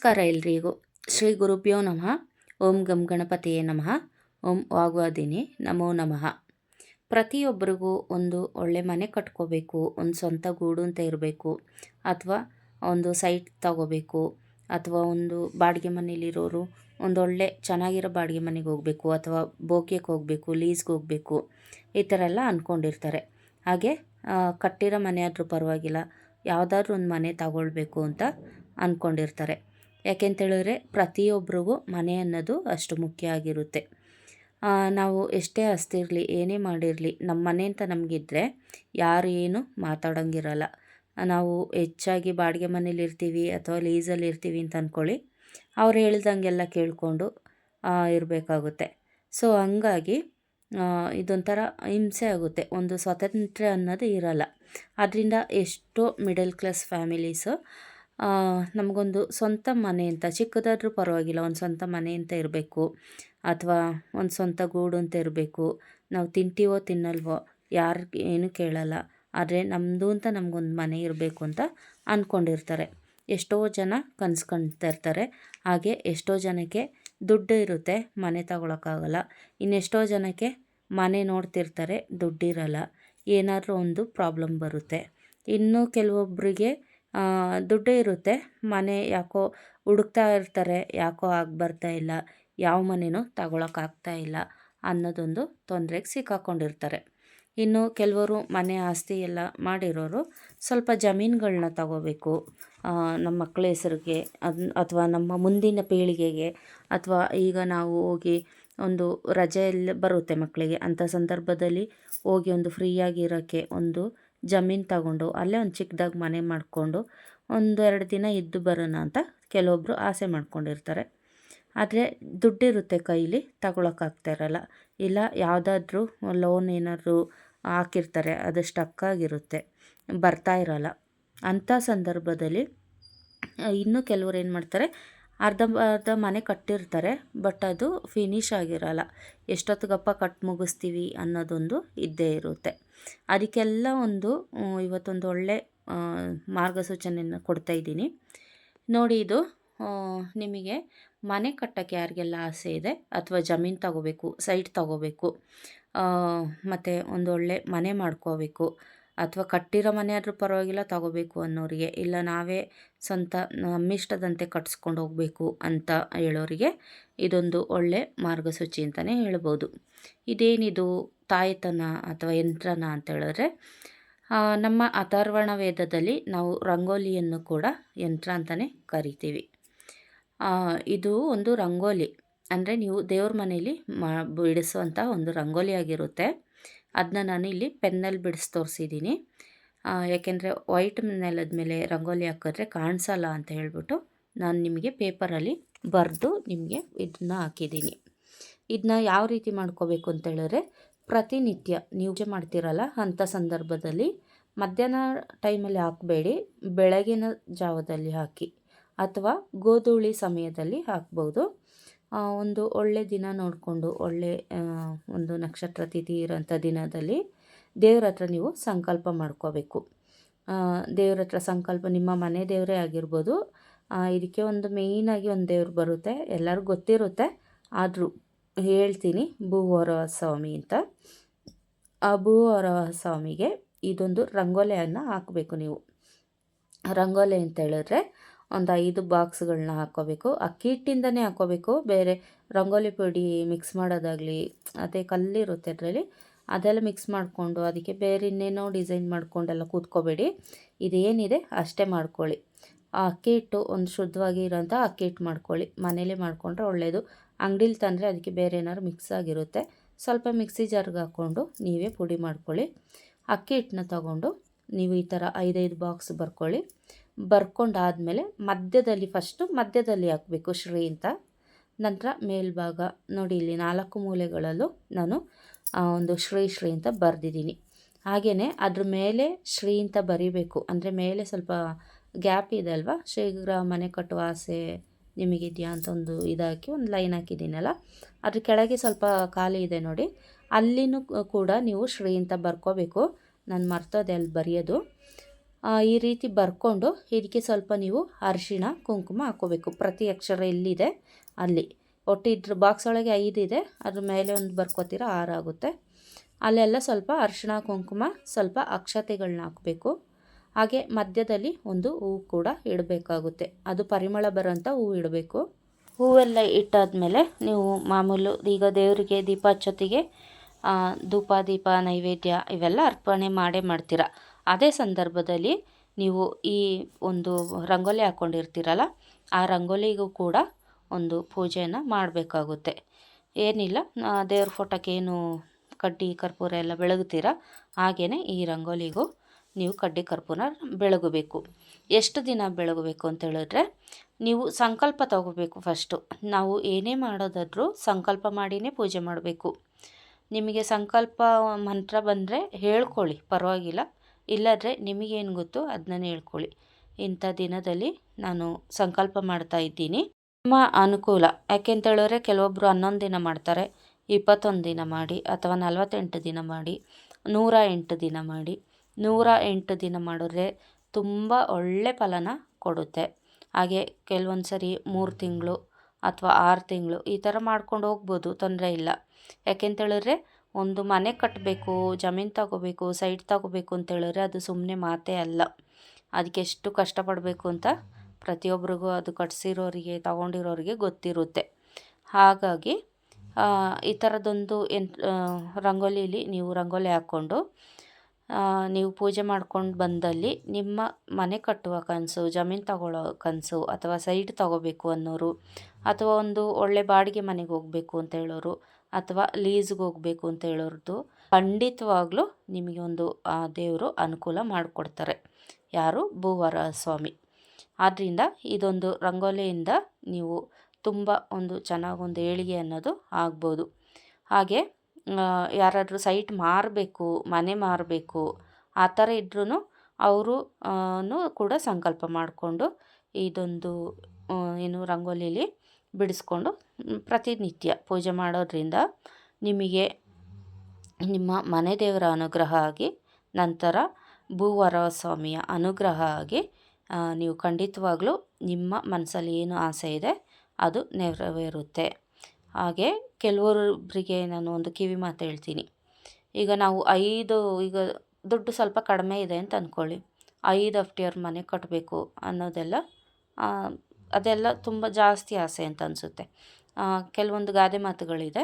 ನಮಸ್ಕಾರ ಎಲ್ರಿಗೂ. ಶ್ರೀ ಗುರುಭ್ಯೋ ನಮಃ. ಓಂ ಗಂ ಗಣಪತಿಯೇ ನಮಃ. ಓಂ ವಾಗ್ವಾದಿನಿ ನಮೋ ನಮಃ. ಪ್ರತಿಯೊಬ್ಬರಿಗೂ ಒಂದು ಒಳ್ಳೆ ಮನೆ ಕಟ್ಕೋಬೇಕು, ಒಂದು ಸ್ವಂತ ಗೂಡು ಅಂತ ಇರಬೇಕು, ಅಥವಾ ಒಂದು ಸೈಟ್ ತಗೋಬೇಕು, ಅಥವಾ ಒಂದು ಬಾಡಿಗೆ ಮನೇಲಿರೋರು ಒಂದೊಳ್ಳೆ ಚೆನ್ನಾಗಿರೋ ಬಾಡಿಗೆ ಮನೆಗೆ ಹೋಗಬೇಕು, ಅಥವಾ ಬೋಗ್ಯಕ್ಕೆ ಹೋಗಬೇಕು, ಲೀಸ್ಗೆ ಹೋಗಬೇಕು, ಈ ಥರ ಎಲ್ಲ ಅಂದ್ಕೊಂಡಿರ್ತಾರೆ. ಹಾಗೆ ಕಟ್ಟಿರೋ ಮನೆ ಆದರೂ ಪರವಾಗಿಲ್ಲ, ಯಾವುದಾದ್ರೂ ಒಂದು ಮನೆ ತಗೊಳ್ಬೇಕು ಅಂತ ಅಂದ್ಕೊಂಡಿರ್ತಾರೆ. ಯಾಕೆಂತೇಳಿದ್ರೆ ಪ್ರತಿಯೊಬ್ಬರಿಗೂ ಮನೆ ಅನ್ನೋದು ಅಷ್ಟು ಮುಖ್ಯ ಆಗಿರುತ್ತೆ. ನಾವು ಎಷ್ಟೇ ಹಸ್ತಿರಲಿ, ಏನೇ ಮಾಡಿರಲಿ, ನಮ್ಮ ಮನೆ ಅಂತ ನಮಗಿದ್ರೆ ಯಾರು ಏನು ಮಾತಾಡೋಂಗಿರಲ್ಲ. ನಾವು ಹೆಚ್ಚಾಗಿ ಬಾಡಿಗೆ ಮನೇಲಿ ಇರ್ತೀವಿ ಅಥವಾ ಲೀಸಲ್ಲಿ ಇರ್ತೀವಿ ಅಂತ ಅಂದ್ಕೊಳ್ಳಿ, ಅವ್ರು ಹೇಳ್ದಂಗೆಲ್ಲ ಕೇಳಿಕೊಂಡು ಇರಬೇಕಾಗುತ್ತೆ. ಸೊ ಹಂಗಾಗಿ ಇದೊಂಥರ ಹಿಂಸೆ ಆಗುತ್ತೆ, ಒಂದು ಸ್ವಾತಂತ್ರ್ಯ ಅನ್ನೋದು ಇರಲ್ಲ. ಅದರಿಂದ ಎಷ್ಟೋ ಮಿಡಲ್ ಕ್ಲಾಸ್ ಫ್ಯಾಮಿಲೀಸು ನಮಗೊಂದು ಸ್ವಂತ ಮನೆ ಅಂತ, ಚಿಕ್ಕದಾದ್ರೂ ಪರವಾಗಿಲ್ಲ, ಒಂದು ಸ್ವಂತ ಮನೆ ಅಂತ ಇರಬೇಕು, ಅಥವಾ ಒಂದು ಸ್ವಂತ ಗೂಡು ಅಂತ ಇರಬೇಕು. ನಾವು ತಿಂತೀವೋ ತಿನ್ನಲ್ವೋ ಯಾರು ಏನೂ ಕೇಳಲ್ಲ, ಆದರೆ ನಮ್ಮದು ಅಂತ ನಮಗೊಂದು ಮನೆ ಇರಬೇಕು ಅಂತ ಅಂದ್ಕೊಂಡಿರ್ತಾರೆ. ಎಷ್ಟೋ ಜನ ಕನ್ಸ್ಕೊಳ್ತಾ ಇರ್ತಾರೆ. ಹಾಗೆ ಎಷ್ಟೋ ಜನಕ್ಕೆ ದುಡ್ಡು ಇರುತ್ತೆ, ಮನೆ ತಗೊಳಕ್ಕಾಗಲ್ಲ. ಇನ್ನೆಷ್ಟೋ ಜನಕ್ಕೆ ಮನೆ ನೋಡ್ತಿರ್ತಾರೆ, ದುಡ್ಡಿರಲ್ಲ, ಏನಾದರೂ ಒಂದು ಪ್ರಾಬ್ಲಮ್ ಬರುತ್ತೆ. ಇನ್ನು ಕೆಲವೊಬ್ಬರಿಗೆ ದುಡ್ಡೇ ಇರುತ್ತೆ, ಮನೆ ಯಾಕೋ ಹುಡುಕ್ತಾ ಇರ್ತಾರೆ, ಯಾಕೋ ಬರ್ತಾ ಇಲ್ಲ, ಯಾವ ಮನೆಯೂ ತಗೊಳಕ್ಕಾಗ್ತಾ ಇಲ್ಲ ಅನ್ನೋದೊಂದು ತೊಂದರೆಗೆ ಸಿಕ್ಕಾಕೊಂಡಿರ್ತಾರೆ. ಇನ್ನು ಕೆಲವರು ಮನೆ ಆಸ್ತಿ ಎಲ್ಲ ಮಾಡಿರೋರು ಸ್ವಲ್ಪ ಜಮೀನುಗಳನ್ನ ತಗೋಬೇಕು, ನಮ್ಮ ಮಕ್ಕಳ ಹೆಸರಿಗೆ ಅಥವಾ ನಮ್ಮ ಮುಂದಿನ ಪೀಳಿಗೆಗೆ, ಅಥವಾ ಈಗ ನಾವು ಹೋಗಿ ಒಂದು ರಜೆಯಲ್ಲಿ ಬರುತ್ತೆ ಮಕ್ಕಳಿಗೆ, ಅಂಥ ಸಂದರ್ಭದಲ್ಲಿ ಹೋಗಿ ಒಂದು ಫ್ರೀಯಾಗಿ ಇರೋಕ್ಕೆ ಒಂದು ಜಮೀನು ತಗೊಂಡು ಅಲ್ಲೇ ಒಂದು ಚಿಕ್ಕದಾಗಿ ಮನೆ ಮಾಡಿಕೊಂಡು 1-2 ದಿನ ಇದ್ದು ಬರೋಣ ಅಂತ ಕೆಲವೊಬ್ಬರು ಆಸೆ ಮಾಡ್ಕೊಂಡಿರ್ತಾರೆ. ಆದರೆ ದುಡ್ಡಿರುತ್ತೆ ಕೈಲಿ, ತಗೊಳಕ್ಕಾಗ್ತಾ ಇರಲ್ಲ, ಇಲ್ಲ ಯಾವುದಾದ್ರೂ ಲೋನ್ ಏನಾದರೂ ಹಾಕಿರ್ತಾರೆ, ಅದು ಸ್ಟಕ್ಕಾಗಿರುತ್ತೆ, ಬರ್ತಾ ಇರಲ್ಲ. ಅಂಥ ಸಂದರ್ಭದಲ್ಲಿ ಇನ್ನೂ ಕೆಲವ್ರು ಏನು ಮಾಡ್ತಾರೆ, ಅರ್ಧ ಮನೆ ಕಟ್ಟಿರ್ತಾರೆ, ಬಟ್ ಅದು ಫಿನಿಷ್ ಆಗಿರಲ್ಲ. ಎಷ್ಟೊತ್ತಿಗಪ್ಪ ಕಟ್ಟಿ ಮುಗಿಸ್ತೀವಿ ಅನ್ನೋದೊಂದು ಇದ್ದೇ ಇರುತ್ತೆ. ಅದಕ್ಕೆಲ್ಲ ಇವತ್ತೊಂದು ಒಳ್ಳೆ ಮಾರ್ಗಸೂಚನೆಯನ್ನು ಕೊಡ್ತಾಯಿದ್ದೀನಿ ನೋಡಿ. ಇದು ನಿಮಗೆ ಮನೆ ಕಟ್ಟೋಕ್ಕೆ ಯಾರಿಗೆಲ್ಲ ಆಸೆ ಇದೆ, ಅಥವಾ ಜಮೀನು ತಗೋಬೇಕು, ಸೈಟ್ ತಗೋಬೇಕು, ಮತ್ತು ಒಂದೊಳ್ಳೆ ಮನೆ ಮಾಡ್ಕೋಬೇಕು, ಅಥವಾ ಕಟ್ಟಿರೋ ಮನೆ ಆದರೂ ಪರವಾಗಿಲ್ಲ ತಗೋಬೇಕು ಅನ್ನೋರಿಗೆ, ಇಲ್ಲ ನಾವೇ ಸ್ವಂತ ನಮ್ಮಿಷ್ಟದಂತೆ ಕಟ್ಸ್ಕೊಂಡು ಹೋಗಬೇಕು ಅಂತ ಹೇಳೋರಿಗೆ ಇದೊಂದು ಒಳ್ಳೆ ಮಾರ್ಗಸೂಚಿ ಅಂತಲೇ ಹೇಳ್ಬೋದು. ಇದೇನಿದು ತಾಯ್ತನ ಅಥವಾ ಯಂತ್ರನ ಅಂತ ಹೇಳಿದ್ರೆ, ನಮ್ಮ ಅಥರ್ವಣ ವೇದದಲ್ಲಿ ನಾವು ರಂಗೋಲಿಯನ್ನು ಕೂಡ ಯಂತ್ರ ಅಂತಲೇ ಕರಿತೀವಿ. ಇದು ಒಂದು ರಂಗೋಲಿ ಅಂದರೆ ನೀವು ದೇವ್ರ ಮನೇಲಿ ಬಿಡಿಸುವಂಥ ಒಂದು ರಂಗೋಲಿ ಆಗಿರುತ್ತೆ. ಅದನ್ನ ನಾನು ಇಲ್ಲಿ ಪೆನ್ನಲ್ಲಿ ಬಿಡಿಸಿ ತೋರಿಸಿದ್ದೀನಿ. ಯಾಕೆಂದರೆ ವೈಟ್ ನೆಲದ ಮೇಲೆ ರಂಗೋಲಿ ಹಾಕಿದ್ರೆ ಕಾಣಿಸಲ್ಲ ಅಂತ ಹೇಳ್ಬಿಟ್ಟು ನಾನು ನಿಮಗೆ ಪೇಪರಲ್ಲಿ ಬರೆದು ನಿಮಗೆ ಇದನ್ನ ಹಾಕಿದ್ದೀನಿ. ಇದನ್ನ ಯಾವ ರೀತಿ ಮಾಡ್ಕೋಬೇಕು ಅಂತ ಹೇಳಿದ್ರೆ, ಪ್ರತಿನಿತ್ಯ ನೀವು ಪೂಜೆ ಮಾಡ್ತೀರಲ್ಲ ಅಂಥ ಸಂದರ್ಭದಲ್ಲಿ ಮಧ್ಯಾಹ್ನ ಟೈಮಲ್ಲಿ ಹಾಕಬೇಡಿ, ಬೆಳಗಿನ ಜಾವದಲ್ಲಿ ಹಾಕಿ, ಅಥವಾ ಗೋಧೂಳಿ ಸಮಯದಲ್ಲಿ ಹಾಕ್ಬೋದು. ಒಂದು ಒಳ್ಳೆ ದಿನ ನೋಡಿಕೊಂಡು, ಒಳ್ಳೆ ಒಂದು ನಕ್ಷತ್ರ ತಿಥಿ ಇರೋಂಥ ದಿನದಲ್ಲಿ ದೇವ್ರ ಹತ್ರ ನೀವು ಸಂಕಲ್ಪ ಮಾಡ್ಕೋಬೇಕು. ದೇವ್ರ ಹತ್ರ ಸಂಕಲ್ಪ, ನಿಮ್ಮ ಮನೆ ದೇವರೇ ಆಗಿರ್ಬೋದು. ಇದಕ್ಕೆ ಒಂದು ಮೇಯ್ನಾಗಿ ಒಂದು ದೇವ್ರು ಬರುತ್ತೆ, ಎಲ್ಲರಿಗೂ ಗೊತ್ತಿರುತ್ತೆ, ಆದರೂ ಹೇಳ್ತೀನಿ, ಭೂವರಹ ಸ್ವಾಮಿ ಅಂತ. ಆ ಭೂವರಹ ಸ್ವಾಮಿಗೆ ಇದೊಂದು ರಂಗೋಲಿಯನ್ನು ಹಾಕಬೇಕು ನೀವು. ರಂಗೋಲಿ ಅಂತ ಹೇಳಿದ್ರೆ ಒಂದು 5 ಬಾಕ್ಸ್ಗಳನ್ನ ಹಾಕ್ಕೋಬೇಕು. ಅಕ್ಕಿ ಹಿಟ್ಟಿಂದನೇ ಹಾಕ್ಕೋಬೇಕು, ಬೇರೆ ರಂಗೋಲಿ ಪುಡಿ ಮಿಕ್ಸ್ ಮಾಡೋದಾಗಲಿ, ಅದೇ ಕಲ್ಲಿರುತ್ತೆ ಅದರಲ್ಲಿ, ಅದೆಲ್ಲ ಮಿಕ್ಸ್ ಮಾಡಿಕೊಂಡು ಅದಕ್ಕೆ ಬೇರೆ ಇನ್ನೇನೋ ಡಿಸೈನ್ ಮಾಡ್ಕೊಂಡೆಲ್ಲ ಕೂತ್ಕೋಬೇಡಿ. ಇದೇನಿದೆ ಅಷ್ಟೇ ಮಾಡ್ಕೊಳ್ಳಿ. ಆ ಅಕ್ಕಿ ಹಿಟ್ಟು ಒಂದು ಶುದ್ಧವಾಗಿ ಇರೋಂಥ ಅಕ್ಕಿ ಹಿಟ್ಟು ಮಾಡ್ಕೊಳ್ಳಿ, ಮನೇಲೇ ಮಾಡಿಕೊಂಡ್ರೆ ಒಳ್ಳೆಯದು. ಅಂಗಡೀಲಿ ತಂದರೆ ಅದಕ್ಕೆ ಬೇರೆ ಏನಾದ್ರು ಮಿಕ್ಸ್ ಆಗಿರುತ್ತೆ, ಸ್ವಲ್ಪ ಮಿಕ್ಸಿ ಜಾರ್ಗೆ ಹಾಕ್ಕೊಂಡು ನೀವೇ ಪುಡಿ ಮಾಡ್ಕೊಳ್ಳಿ. ಅಕ್ಕಿ ಹಿಟ್ಟನ್ನ ತಗೊಂಡು ನೀವು ಈ ಥರ 5 ಬಾಕ್ಸ್ ಬರ್ಕೊಂಡಾದಮೇಲೆ ಮಧ್ಯದಲ್ಲಿ ಹಾಕಬೇಕು ಶ್ರೀ ಅಂತ. ನಂತರ ಮೇಲ್ಭಾಗ ನೋಡಿ, ಇಲ್ಲಿ 4 ಮೂಲೆಗಳಲ್ಲೂ ನಾನು ಒಂದು ಶ್ರೀ ಅಂತ ಬರೆದಿದ್ದೀನಿ. ಹಾಗೆಯೇ ಅದ್ರ ಮೇಲೆ ಶ್ರೀ ಅಂತ ಬರಿಬೇಕು, ಅಂದರೆ ಮೇಲೆ ಸ್ವಲ್ಪ ಗ್ಯಾಪ್ ಇದೆ ಅಲ್ವಾ, ಶೀಘ್ರ ಮನೆ ಕಟ್ಟುವ ಆಸೆ ನಿಮಗಿದೆಯಾ ಅಂತ ಒಂದು ಇದಾಕಿ ಒಂದು ಲೈನ್ ಹಾಕಿದ್ದೀನಲ್ಲ, ಅದ್ರ ಕೆಳಗೆ ಸ್ವಲ್ಪ ಖಾಲಿ ಇದೆ ನೋಡಿ, ಅಲ್ಲಿನೂ ಕೂಡ ನೀವು ಶ್ರೀ ಅಂತ ಬರ್ಕೋಬೇಕು. ನಾನು ಮರ್ತೋದೆ ಅಲ್ಲಿ ಬರೆಯೋದು. ಈ ರೀತಿ ಬರ್ಕೊಂಡು ಇದಕ್ಕೆ ಸ್ವಲ್ಪ ನೀವು ಅರಿಶಿಣ ಕುಂಕುಮ ಹಾಕ್ಕೋಬೇಕು. ಪ್ರತಿ ಅಕ್ಷರ ಎಲ್ಲಿದೆ ಅಲ್ಲಿ ಒಟ್ಟು ಇದ್ರ ಬಾಕ್ಸ್ ಒಳಗೆ 5 ಇದೆ, ಅದ್ರ ಮೇಲೆ ಒಂದು ಬರ್ಕೋತೀರ 6 ಆಗುತ್ತೆ. ಅಲ್ಲೆಲ್ಲ ಸ್ವಲ್ಪ ಅರಿಶಿಣ ಕುಂಕುಮ ಸ್ವಲ್ಪ ಅಕ್ಷತೆಗಳನ್ನ ಹಾಕಬೇಕು. ಹಾಗೆ ಮಧ್ಯದಲ್ಲಿ ಒಂದು ಹೂವು ಕೂಡ ಇಡಬೇಕಾಗುತ್ತೆ. ಅದು ಪರಿಮಳ ಬರೋಂಥ ಹೂವು ಇಡಬೇಕು. ಹೂವೆಲ್ಲ ಇಟ್ಟಾದಮೇಲೆ ನೀವು ಮಾಮೂಲು ಈಗ ದೇವರಿಗೆ ದೀಪ ಹಚ್ಚೋತ್ತಿಗೆ ಧೂಪ ದೀಪ ನೈವೇದ್ಯ ಇವೆಲ್ಲ ಅರ್ಪಣೆ ಮಾಡೇ ಮಾಡ್ತೀರ. ಅದೇ ಸಂದರ್ಭದಲ್ಲಿ ನೀವು ಈ ಒಂದು ರಂಗೋಲಿ ಹಾಕ್ಕೊಂಡಿರ್ತೀರಲ್ಲ, ಆ ರಂಗೋಲಿಗೂ ಕೂಡ ಒಂದು ಪೂಜೆಯನ್ನು ಮಾಡಬೇಕಾಗುತ್ತೆ. ಏನಿಲ್ಲ, ದೇವ್ರ ಫೋಟೋಕ್ಕೆ ಏನು ಕಡ್ಡಿ ಕರ್ಪೂರ ಎಲ್ಲ ಬೆಳಗ್ತೀರ, ಹಾಗೆಯೇ ಈ ರಂಗೋಲಿಗೂ ನೀವು ಕಡ್ಡಿ ಕರ್ಪೂರ ಬೆಳಗಬೇಕು. ಎಷ್ಟು ದಿನ ಬೆಳಗಬೇಕು ಅಂತ ಹೇಳಿದ್ರೆ, ನೀವು ಸಂಕಲ್ಪ ತಗೋಬೇಕು. ಫಸ್ಟು ನಾವು ಏನೇ ಮಾಡೋದಾದರೂ ಸಂಕಲ್ಪ ಮಾಡಿಯೇ ಪೂಜೆ ಮಾಡಬೇಕು. ನಿಮಗೆ ಸಂಕಲ್ಪ ಮಂತ್ರ ಬಂದರೆ ಹೇಳ್ಕೊಳ್ಳಿ, ಪರವಾಗಿಲ್ಲ. ಇಲ್ಲಾಂದರೆ ನಿಮಗೇನು ಗೊತ್ತು ಅದನ್ನ ಹೇಳ್ಕೊಳ್ಳಿ. ಇಂಥ ದಿನದಲ್ಲಿ ನಾನು ಸಂಕಲ್ಪ ಮಾಡ್ತಾ ಇದ್ದೀನಿ, ನಿಮ್ಮ ಅನುಕೂಲ. ಯಾಕೆಂತೇಳಿದ್ರೆ ಕೆಲವೊಬ್ಬರು 11 ದಿನ ಮಾಡ್ತಾರೆ, 21 ದಿನ ಮಾಡಿ, ಅಥವಾ 48 ದಿನ ಮಾಡಿ, 108 ದಿನ ಮಾಡಿ. 108 ದಿನ ಮಾಡಿದ್ರೆ ತುಂಬ ಒಳ್ಳೆ ಫಲನ ಕೊಡುತ್ತೆ. ಹಾಗೆ ಕೆಲವೊಂದು ಸರಿ 3 ತಿಂಗಳು ಅಥವಾ 6 ತಿಂಗಳು ಈ ಥರ ಮಾಡ್ಕೊಂಡು ಹೋಗ್ಬೋದು, ತೊಂದರೆ ಇಲ್ಲ. ಯಾಕೆಂತೇಳಿದ್ರೆ ಒಂದು ಮನೆ ಕಟ್ಟಬೇಕು, ಜಮೀನು ತಗೋಬೇಕು, ಸೈಟ್ ತಗೋಬೇಕು ಅಂತೇಳಿದ್ರೆ ಅದು ಸುಮ್ಮನೆ ಮಾತೇ ಅಲ್ಲ. ಅದಕ್ಕೆ ಎಷ್ಟು ಕಷ್ಟಪಡಬೇಕು ಅಂತ ಪ್ರತಿಯೊಬ್ಬರಿಗೂ ಅದು ಕಟ್ಸಿರೋರಿಗೆ ತಗೊಂಡಿರೋರಿಗೆ ಗೊತ್ತಿರುತ್ತೆ. ಹಾಗಾಗಿ ಈ ಥರದೊಂದು ರಂಗೋಲಿಲಿ ನೀವು ರಂಗೋಲಿ ಹಾಕ್ಕೊಂಡು ನೀವು ಪೂಜೆ ಮಾಡ್ಕೊಂಡು ಬಂದಲ್ಲಿ ನಿಮ್ಮ ಮನೆ ಕಟ್ಟುವ ಕನಸು, ಜಮೀನು ತಗೊಳ್ಳೋ ಕನಸು, ಅಥವಾ ಸೈಟ್ ತಗೋಬೇಕು ಅನ್ನೋರು, ಅಥವಾ ಒಂದು ಒಳ್ಳೆ ಬಾಡಿಗೆ ಮನೆಗೆ ಹೋಗಬೇಕು ಅಂತ ಹೇಳೋರು, ಅಥವಾ ಲೀಸ್ಗೆ ಹೋಗಬೇಕು ಅಂತ ಹೇಳೋರ್ದು ಖಂಡಿತವಾಗ್ಲೂ ನಿಮಗೆ ಒಂದು ದೇವರು ಅನುಕೂಲ ಮಾಡಿಕೊಡ್ತಾರೆ. ಯಾರು? ಭೂವರ ಸ್ವಾಮಿ. ಆದ್ದರಿಂದ ಇದೊಂದು ರಂಗೋಲಿಯಿಂದ ನೀವು ತುಂಬ ಒಂದು ಚೆನ್ನಾಗೊಂದು ಏಳಿಗೆ ಅನ್ನೋದು ಆಗ್ಬೋದು. ಹಾಗೆ ಯಾರಾದರೂ ಸೈಟ್ ಮಾರಬೇಕು, ಮನೆ ಮಾರಬೇಕು ಆ ಥರ ಇದ್ರೂ ಅವರು ಕೂಡ ಸಂಕಲ್ಪ ಮಾಡಿಕೊಂಡು ಇದೊಂದು ಏನು ರಂಗೋಲಿಲಿ ಬಿಡಿಸ್ಕೊಂಡು ಪ್ರತಿನಿತ್ಯ ಪೂಜೆ ಮಾಡೋದ್ರಿಂದ ನಿಮಗೆ ನಿಮ್ಮ ಮನೆ ದೇವರ ಅನುಗ್ರಹ ಆಗಿ, ನಂತರ ಭೂವರ ಸ್ವಾಮಿಯ ಅನುಗ್ರಹ ಆಗಿ ನೀವು ಖಂಡಿತವಾಗ್ಲೂ ನಿಮ್ಮ ಮನಸ್ಸಲ್ಲಿ ಏನು ಆಸೆ ಇದೆ ಅದು ನೆರವೇರುತ್ತೆ. ಹಾಗೆ ಕೆಲವೊಬ್ಬರಿಗೆ ನಾನು ಒಂದು ಕಿವಿ ಮಾತು ಹೇಳ್ತೀನಿ. ಈಗ ನಾವು ಈಗ ದುಡ್ಡು ಸ್ವಲ್ಪ ಕಡಿಮೆ ಇದೆ ಅಂತ ಅಂದ್ಕೊಳ್ಳಿ, 5 FTR ಮನೆ ಕಟ್ಟಬೇಕು ಅನ್ನೋದೆಲ್ಲ ಅದೆಲ್ಲ ತುಂಬ ಜಾಸ್ತಿ ಆಸೆ ಅಂತ ಅನಿಸುತ್ತೆ. ಕೆಲವೊಂದು ಗಾದೆ ಮಾತುಗಳಿದೆ,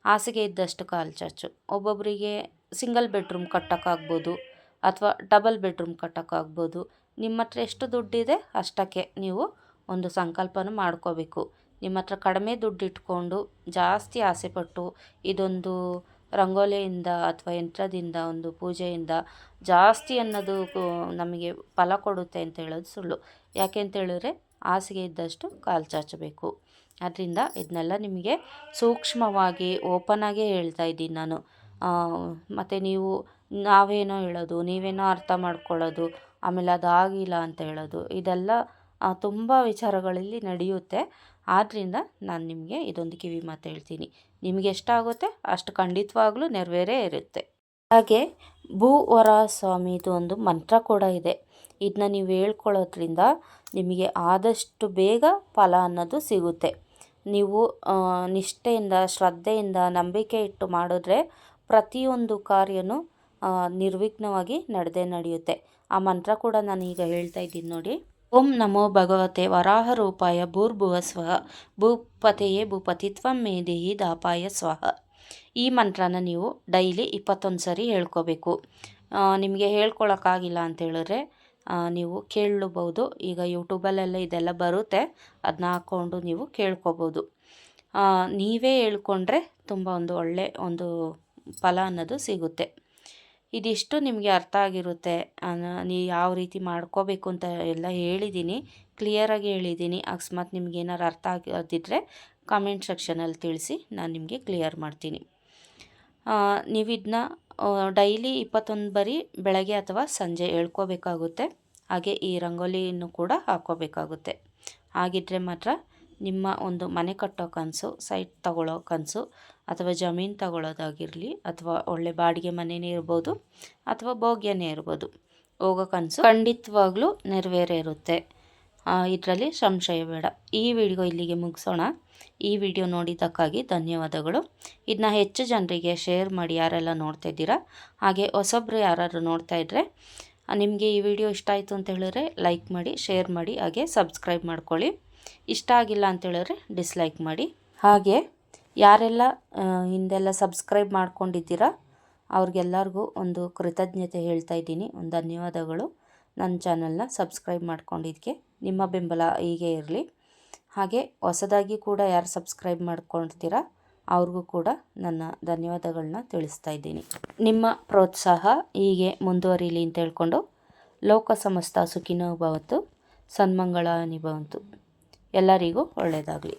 ಹಾಸಿಗೆ ಇದ್ದಷ್ಟು ಕಾಲು ಚಾಚು. ಒಬ್ಬೊಬ್ಬರಿಗೆ ಸಿಂಗಲ್ ಬೆಡ್ರೂಮ್ ಕಟ್ಟೋಕ್ಕಾಗ್ಬೋದು, ಅಥವಾ ಡಬಲ್ ಬೆಡ್ರೂಮ್ ಕಟ್ಟೋಕ್ಕಾಗ್ಬೋದು. ನಿಮ್ಮ ಹತ್ರ ಎಷ್ಟು ದುಡ್ಡಿದೆ ಅಷ್ಟಕ್ಕೆ ನೀವು ಒಂದು ಸಂಕಲ್ಪನ ಮಾಡ್ಕೋಬೇಕು. ನಿಮ್ಮ ಹತ್ರ ಕಡಿಮೆ ದುಡ್ಡು ಇಟ್ಕೊಂಡು ಜಾಸ್ತಿ ಆಸೆಪಟ್ಟು ಇದೊಂದು ರಂಗೋಲಿಯಿಂದ ಅಥವಾ ಯಂತ್ರದಿಂದ ಒಂದು ಪೂಜೆಯಿಂದ ಜಾಸ್ತಿ ಅನ್ನೋದು ನಮಗೆ ಫಲ ಕೊಡುತ್ತೆ ಅಂತ ಹೇಳೋದು ಸುಳ್ಳು. ಯಾಕೆ ಅಂತೇಳಿದ್ರೆ ಹಾಸಿಗೆ ಇದ್ದಷ್ಟು ಕಾಲು ಚಾಚಬೇಕು. ಅದರಿಂದ ಇದನ್ನೆಲ್ಲ ನಿಮಗೆ ಸೂಕ್ಷ್ಮವಾಗಿ ಓಪನಾಗೇ ಹೇಳ್ತಾ ಇದ್ದೀನಿ ನಾನು. ಮತ್ತು ನೀವು ನಾವೇನೋ ಹೇಳೋದು, ನೀವೇನೋ ಅರ್ಥ ಮಾಡ್ಕೊಳ್ಳೋದು, ಆಮೇಲೆ ಅದಾಗಿಲ್ಲ ಅಂತ ಹೇಳೋದು, ಇದೆಲ್ಲ ತುಂಬ ವಿಚಾರಗಳಲ್ಲಿ ನಡೆಯುತ್ತೆ. ಆದ್ದರಿಂದ ನಾನು ನಿಮಗೆ ಇದೊಂದು ಕಿವಿ ಮಾತು ಹೇಳ್ತೀನಿ, ನಿಮಗೆ ಎಷ್ಟಾಗುತ್ತೆ ಅಷ್ಟು ಖಂಡಿತವಾಗ್ಲೂ ನೆರವೇರೇ ಇರುತ್ತೆ. ಹಾಗೆ ಭೂವರ ಸ್ವಾಮಿದು ಒಂದು ಮಂತ್ರ ಕೂಡ ಇದೆ. ಇದನ್ನ ನೀವು ಹೇಳ್ಕೊಳ್ಳೋದ್ರಿಂದ ನಿಮಗೆ ಆದಷ್ಟು ಬೇಗ ಫಲ ಅನ್ನೋದು ಸಿಗುತ್ತೆ. ನೀವು ನಿಷ್ಠೆಯಿಂದ, ಶ್ರದ್ಧೆಯಿಂದ, ನಂಬಿಕೆ ಇಟ್ಟು ಮಾಡಿದ್ರೆ ಪ್ರತಿಯೊಂದು ಕಾರ್ಯನೂ ನಿರ್ವಿಘ್ನವಾಗಿ ನಡೆಯುತ್ತೆ. ಆ ಮಂತ್ರ ಕೂಡ ನಾನು ಈಗ ಹೇಳ್ತಾ ಇದ್ದೀನಿ ನೋಡಿ. ಓಂ ನಮೋ ಭಗವತೆ ವರಾಹ ರೂಪಾಯ ಭೂರ್ಭುವ ಸ್ವಃ ಭೂಪತೆಯೇ ಭೂಪತಿತ್ವಂ ಮೇ ದೇಹಿ ದಾಪಾಯ ಸ್ವಃ. ಈ ಮಂತ್ರನ ನೀವು ಡೈಲಿ 21 ಸರಿ ಹೇಳ್ಕೋಬೇಕು. ನಿಮಗೆ ಹೇಳ್ಕೊಳಕ್ಕಾಗಿಲ್ಲ ಅಂತ ಹೇಳಿದ್ರೆ ನೀವು ಕೇಳಬಹುದು. ಈಗ ಯೂಟ್ಯೂಬಲ್ಲೆಲ್ಲ ಇದೆಲ್ಲ ಬರುತ್ತೆ, ಅದನ್ನ ಹಾಕ್ಕೊಂಡು ನೀವು ಕೇಳ್ಕೊಬೋದು. ನೀವೇ ಹೇಳ್ಕೊಂಡ್ರೆ ತುಂಬ ಒಂದು ಒಳ್ಳೆ ಒಂದು ಫಲ ಅನ್ನೋದು ಸಿಗುತ್ತೆ. ಇದಿಷ್ಟು ನಿಮಗೆ ಅರ್ಥ ಆಗಿರುತ್ತೆ. ನೀವು ಯಾವ ರೀತಿ ಮಾಡ್ಕೋಬೇಕು ಅಂತ ಎಲ್ಲ ಹೇಳಿದ್ದೀನಿ, ಕ್ಲಿಯರಾಗಿ ಹೇಳಿದ್ದೀನಿ. ಅಕಸ್ಮಾತ್ ನಿಮ್ಗೆ ಏನಾರು ಅರ್ಥ ಆಗದಿದ್ದರೆ ಕಾಮೆಂಟ್ ಸೆಕ್ಷನಲ್ಲಿ ತಿಳಿಸಿ, ನಾನು ನಿಮಗೆ ಕ್ಲಿಯರ್ ಮಾಡ್ತೀನಿ. ನೀವು ಇದನ್ನ ಡೈಲಿ 21 ಬಾರಿ ಬೆಳಗ್ಗೆ ಅಥವಾ ಸಂಜೆ ಹೇಳ್ಕೋಬೇಕಾಗುತ್ತೆ. ಹಾಗೆ ಈ ರಂಗೋಲಿಯನ್ನು ಕೂಡ ಹಾಕ್ಕೋಬೇಕಾಗುತ್ತೆ. ಹಾಗಿದ್ರೆ ಮಾತ್ರ ನಿಮ್ಮ ಒಂದು ಮನೆ ಕಟ್ಟೋ ಕನಸು, ಸೈಟ್ ತಗೊಳ್ಳೋ ಕನಸು, ಅಥವಾ ಜಮೀನು ತಗೊಳ್ಳೋದಾಗಿರಲಿ, ಅಥವಾ ಒಳ್ಳೆ ಬಾಡಿಗೆ ಮನೆಯೇ ಇರ್ಬೋದು, ಅಥವಾ ಭೋಗ್ಯನೇ ಇರ್ಬೋದು, ಹೋಗೋ ಕನಸು ಖಂಡಿತವಾಗ್ಲೂ ನೆರವೇರಿರುತ್ತೆ. ಇದರಲ್ಲಿ ಸಂಶಯ ಬೇಡ. ಈ ವಿಡಿಯೋ ಇಲ್ಲಿಗೆ ಮುಗಿಸೋಣ. ಈ ವಿಡಿಯೋ ನೋಡಿದ್ದಕ್ಕಾಗಿ ಧನ್ಯವಾದಗಳು. ಇದನ್ನ ಹೆಚ್ಚು ಜನರಿಗೆ ಶೇರ್ ಮಾಡಿ ಯಾರೆಲ್ಲ ನೋಡ್ತಾ ಇದ್ದೀರಾ. ಹಾಗೆ ಹೊಸೊಬ್ಬರು ಯಾರಾದ್ರು ನೋಡ್ತಾ ಇದ್ದರೆ ನಿಮಗೆ ಈ ವಿಡಿಯೋ ಇಷ್ಟ ಆಯಿತು ಅಂತ ಹೇಳಿದ್ರೆ ಲೈಕ್ ಮಾಡಿ, ಶೇರ್ ಮಾಡಿ, ಹಾಗೆ ಸಬ್ಸ್ಕ್ರೈಬ್ ಮಾಡ್ಕೊಳ್ಳಿ. ಇಷ್ಟ ಆಗಿಲ್ಲ ಅಂತ ಹೇಳಿದ್ರೆ ಡಿಸ್ಲೈಕ್ ಮಾಡಿ. ಹಾಗೆ ಯಾರೆಲ್ಲ ಹಿಂದೆಲ್ಲ ಸಬ್ಸ್ಕ್ರೈಬ್ ಮಾಡ್ಕೊಂಡಿದ್ದೀರಾ ಅವ್ರಿಗೆಲ್ಲರಿಗೂ ಒಂದು ಕೃತಜ್ಞತೆ ಹೇಳ್ತಾ ಇದ್ದೀನಿ. ಒಂದು ಧನ್ಯವಾದಗಳು. ನನ್ನ ಚಾನಲ್ನ ಸಬ್ಸ್ಕ್ರೈಬ್ ಮಾಡ್ಕೊಂಡಿದ್ದಕ್ಕೆ. ನಿಮ್ಮ ಬೆಂಬಲ ಹೀಗೆ ಇರಲಿ. ಹಾಗೆ ಹೊಸದಾಗಿ ಕೂಡ ಯಾರು ಸಬ್ಸ್ಕ್ರೈಬ್ ಮಾಡ್ಕೊಳ್ತೀರಾ ಅವ್ರಿಗೂ ಕೂಡ ನನ್ನ ಧನ್ಯವಾದಗಳನ್ನ ತಿಳಿಸ್ತಾ ಇದ್ದೀನಿ. ನಿಮ್ಮ ಪ್ರೋತ್ಸಾಹ ಹೀಗೆ ಮುಂದುವರಿಲಿ ಅಂತ ಹೇಳ್ಕೊಂಡು ಲೋಕ ಸಮಸ್ತ ಸುಖಿನೋ ಭವಂತು, ಸನ್ಮಂಗಳಾನಿ ಭವಂತು. ಎಲ್ಲರಿಗೂ ಒಳ್ಳೆಯದಾಗಲಿ.